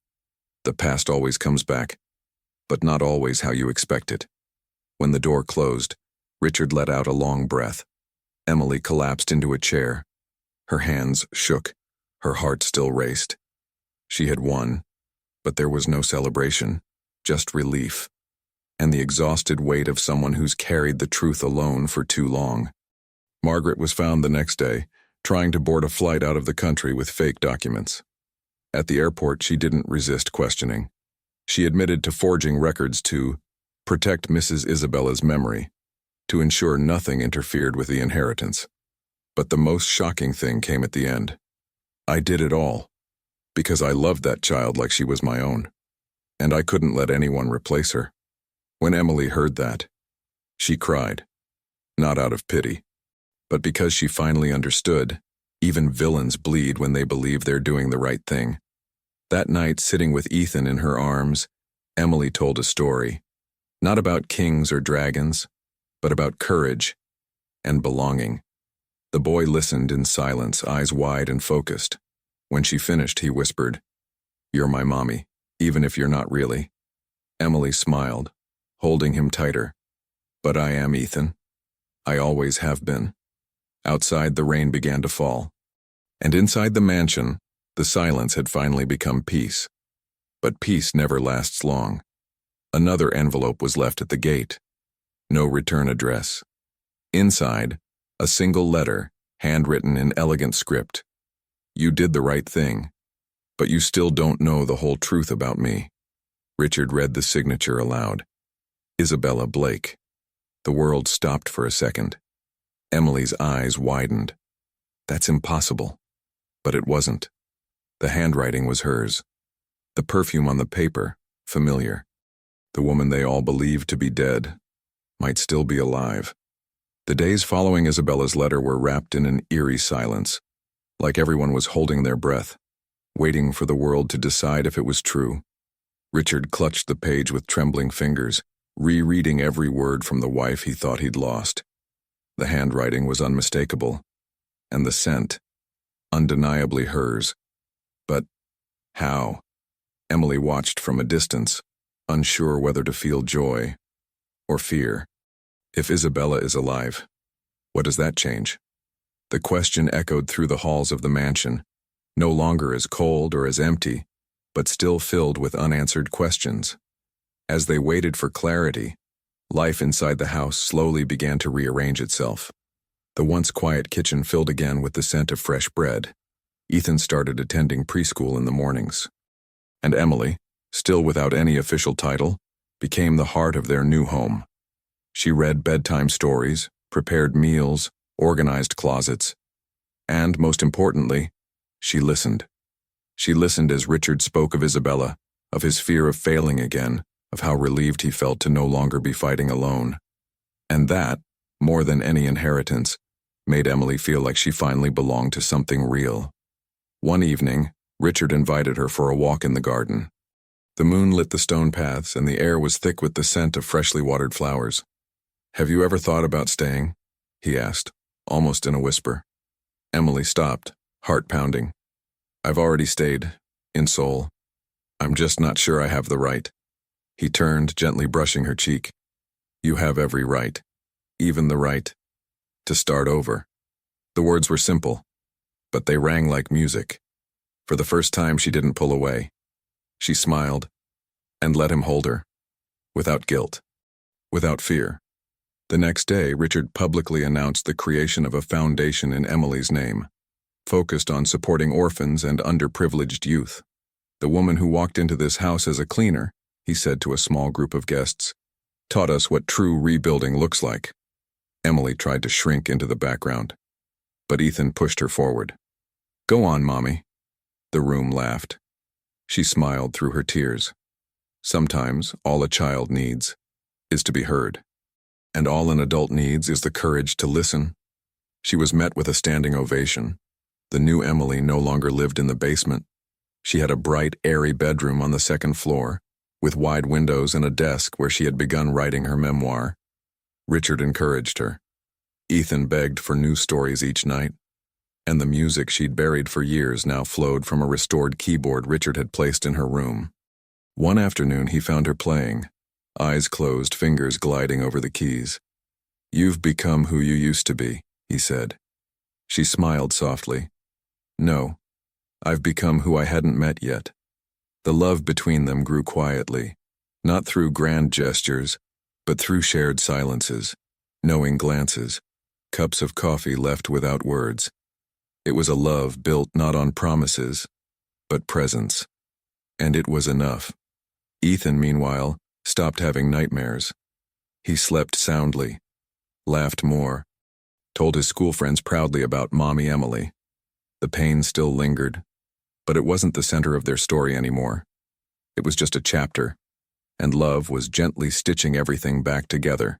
[SPEAKER 1] The past always comes back, but not always how you expect it. When the door closed, Richard let out a long breath. Emily collapsed into a chair. Her hands shook. Her heart still raced. She had won, but there was no celebration, just relief, and the exhausted weight of someone who's carried the truth alone for too long. Margaret was found the next day, trying to board a flight out of the country with fake documents. At the airport, she didn't resist questioning. She admitted to forging records to protect Mrs. Isabella's memory, to ensure nothing interfered with the inheritance. But the most shocking thing came at the end. I did it all, because I loved that child like she was my own, and I couldn't let anyone replace her. When Emily heard that, she cried, not out of pity, but because she finally understood, even villains bleed when they believe they're doing the right thing. That night, sitting with Ethan in her arms, Emily told a story, not about kings or dragons, but about courage and belonging. The boy listened in silence, eyes wide and focused. When she finished, he whispered, "You're my mommy, even if you're not really." Emily smiled, holding him tighter. "But I am, Ethan. I always have been." Outside, the rain began to fall. And inside the mansion, the silence had finally become peace. But peace never lasts long. Another envelope was left at the gate. No return address. Inside, a single letter, handwritten in elegant script. "You did the right thing, but you still don't know the whole truth about me." Richard read the signature aloud. Isabella Blake. The world stopped for a second. Emily's eyes widened. That's impossible. But it wasn't. The handwriting was hers. The perfume on the paper, familiar. The woman they all believed to be dead might still be alive. The days following Isabella's letter were wrapped in an eerie silence, like everyone was holding their breath, waiting for the world to decide if it was true. Richard clutched the page with trembling fingers, rereading every word from the wife he thought he'd lost. The handwriting was unmistakable, and the scent, undeniably hers. But how? Emily watched from a distance, unsure whether to feel joy or fear. If Isabella is alive, what does that change? The question echoed through the halls of the mansion, no longer as cold or as empty, but still filled with unanswered questions. As they waited for clarity, life inside the house slowly began to rearrange itself. The once quiet kitchen filled again with the scent of fresh bread. Ethan started attending preschool in the mornings. And Emily, still without any official title, became the heart of their new home. She read bedtime stories, prepared meals, organized closets, and, most importantly, she listened. She listened as Richard spoke of Isabella, of his fear of failing again, of how relieved he felt to no longer be fighting alone. And that, more than any inheritance, made Emily feel like she finally belonged to something real. One evening, Richard invited her for a walk in the garden. The moon lit the stone paths, and the air was thick with the scent of freshly watered flowers. "Have you ever thought about staying?" he asked, almost in a whisper. Emily stopped, heart pounding. "I've already stayed, in Seoul. I'm just not sure I have the right." He turned, gently brushing her cheek. "You have every right, even the right to start over." The words were simple, but they rang like music. For the first time, she didn't pull away. She smiled and let him hold her, without guilt, without fear. The next day, Richard publicly announced the creation of a foundation in Emily's name, focused on supporting orphans and underprivileged youth. "The woman who walked into this house as a cleaner," he said to a small group of guests, "taught us what true rebuilding looks like." Emily tried to shrink into the background, but Ethan pushed her forward. "Go on, Mommy." The room laughed. She smiled through her tears. Sometimes all a child needs is to be heard, and all an adult needs is the courage to listen. She was met with a standing ovation. The new Emily no longer lived in the basement. She had a bright, airy bedroom on the second floor, with wide windows and a desk where she had begun writing her memoir. Richard encouraged her. Ethan begged for new stories each night, and the music she'd buried for years now flowed from a restored keyboard Richard had placed in her room. One afternoon he found her playing, eyes closed, fingers gliding over the keys. "You've become who you used to be," he said. She smiled softly. "No, I've become who I hadn't met yet." The love between them grew quietly, not through grand gestures, but through shared silences, knowing glances, cups of coffee left without words. It was a love built not on promises, but presence. And it was enough. Ethan, meanwhile, stopped having nightmares. He slept soundly, laughed more, told his school friends proudly about Mommy Emily. The pain still lingered, but it wasn't the center of their story anymore. It was just a chapter, and love was gently stitching everything back together.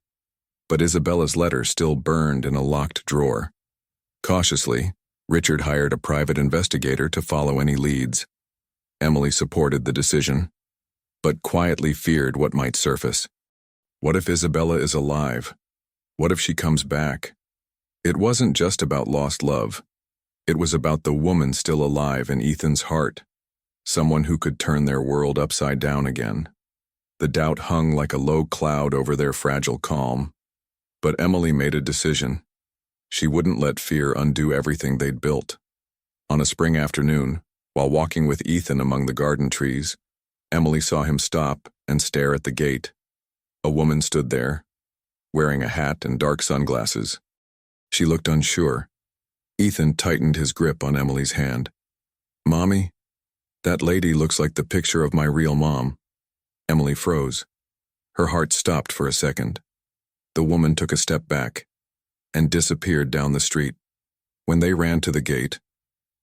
[SPEAKER 1] But Isabella's letter still burned in a locked drawer. Cautiously, Richard hired a private investigator to follow any leads. Emily supported the decision, but quietly feared what might surface. What if Isabella is alive? What if she comes back? It wasn't just about lost love. It was about the woman still alive in Ethan's heart, someone who could turn their world upside down again. The doubt hung like a low cloud over their fragile calm. But Emily made a decision. She wouldn't let fear undo everything they'd built. On a spring afternoon, while walking with Ethan among the garden trees, Emily saw him stop and stare at the gate. A woman stood there, wearing a hat and dark sunglasses. She looked unsure. Ethan tightened his grip on Emily's hand. "Mommy, that lady looks like the picture of my real mom." Emily froze. Her heart stopped for a second. The woman took a step back and disappeared down the street. When they ran to the gate,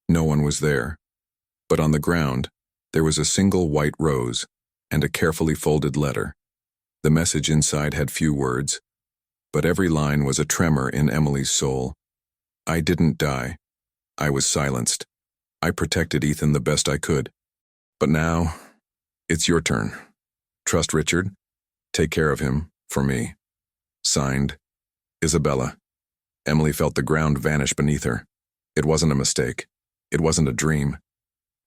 [SPEAKER 1] no one was there. But on the ground, there was a single white rose and a carefully folded letter. The message inside had few words, but every line was a tremor in Emily's soul. "I didn't die. I was silenced. I protected Ethan the best I could. But now, it's your turn. Trust Richard. Take care of him, for me. Signed, Isabella." Emily felt the ground vanish beneath her. It wasn't a mistake. It wasn't a dream.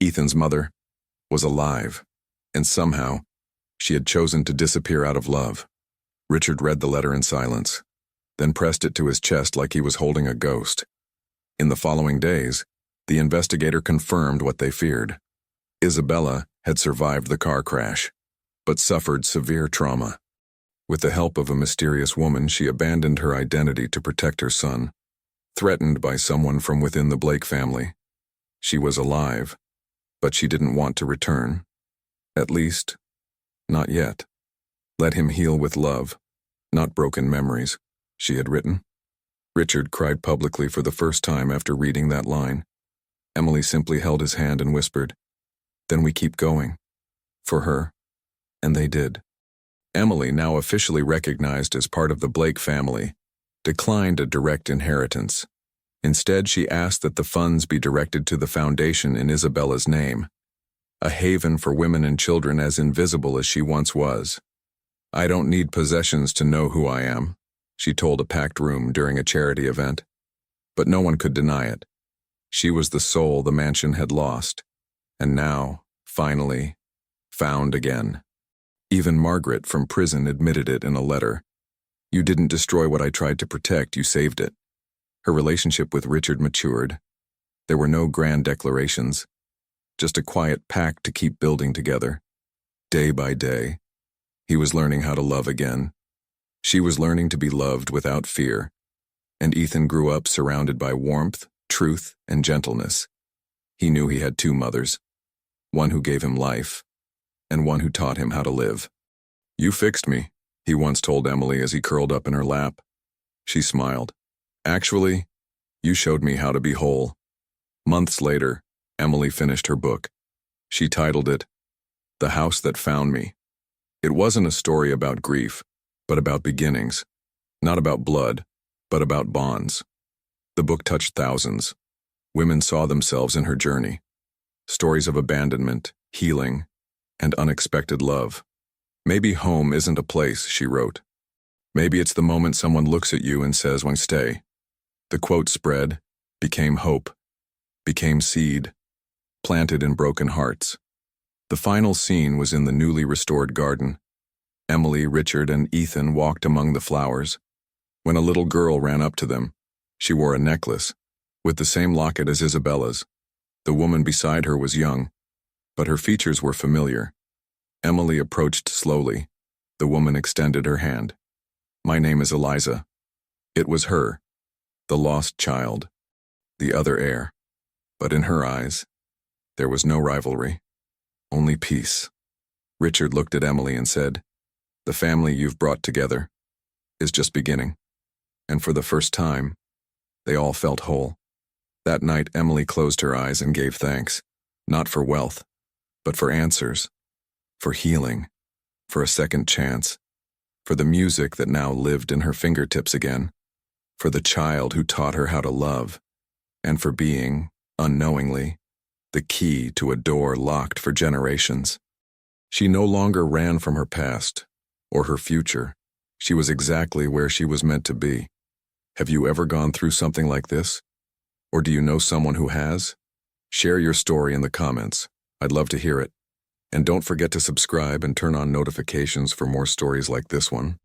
[SPEAKER 1] Ethan's mother was alive, and somehow, she had chosen to disappear out of love. Richard read the letter in silence, then pressed it to his chest like he was holding a ghost. In the following days, the investigator confirmed what they feared. Isabella had survived the car crash, but suffered severe trauma. With the help of a mysterious woman, she abandoned her identity to protect her son, threatened by someone from within the Blake family. She was alive, but she didn't want to return. At least, not yet. "Let him heal with love, not broken memories," she had written. Richard cried publicly for the first time after reading that line. Emily simply held his hand and whispered, "Then we keep going. For her." And they did. Emily, now officially recognized as part of the Blake family, declined a direct inheritance. Instead, she asked that the funds be directed to the foundation in Isabella's name, a haven for women and children as invisible as she once was. "I don't need possessions to know who I am," she told a packed room during a charity event. But no one could deny it. She was the soul the mansion had lost, and now, finally, found again. Even Margaret from prison admitted it in a letter. "You didn't destroy what I tried to protect, you saved it." Her relationship with Richard matured. There were no grand declarations, just a quiet pact to keep building together. Day by day, he was learning how to love again. She was learning to be loved without fear, and Ethan grew up surrounded by warmth, truth, and gentleness. He knew he had two mothers, one who gave him life, and one who taught him how to live. "You fixed me," he once told Emily as he curled up in her lap. She smiled. "Actually, you showed me how to be whole." Months later, Emily finished her book. She titled it, "The House That Found Me." It wasn't a story about grief, but about beginnings. Not about blood, but about bonds. The book touched thousands. Women saw themselves in her journey. Stories of abandonment, healing, and unexpected love. Maybe home isn't a place, she wrote. Maybe it's the moment someone looks at you and says, "When stay." The quote spread, became hope, became seed, planted in broken hearts. The final scene was in the newly restored garden. Emily, Richard, and Ethan walked among the flowers. When a little girl ran up to them, she wore a necklace, with the same locket as Isabella's. The woman beside her was young, but her features were familiar. Emily approached slowly. The woman extended her hand. "My name is Eliza." It was her, the lost child, the other heir. But in her eyes, there was no rivalry, only peace. Richard looked at Emily and said, "The family you've brought together is just beginning." And for the first time, they all felt whole. That night, Emily closed her eyes and gave thanks, not for wealth, but for answers, for healing, for a second chance, for the music that now lived in her fingertips again, for the child who taught her how to love, and for being, unknowingly, the key to a door locked for generations. She no longer ran from her past or her future. She was exactly where she was meant to be. Have you ever gone through something like this? Or do you know someone who has? Share your story in the comments. I'd love to hear it. And don't forget to subscribe and turn on notifications for more stories like this one.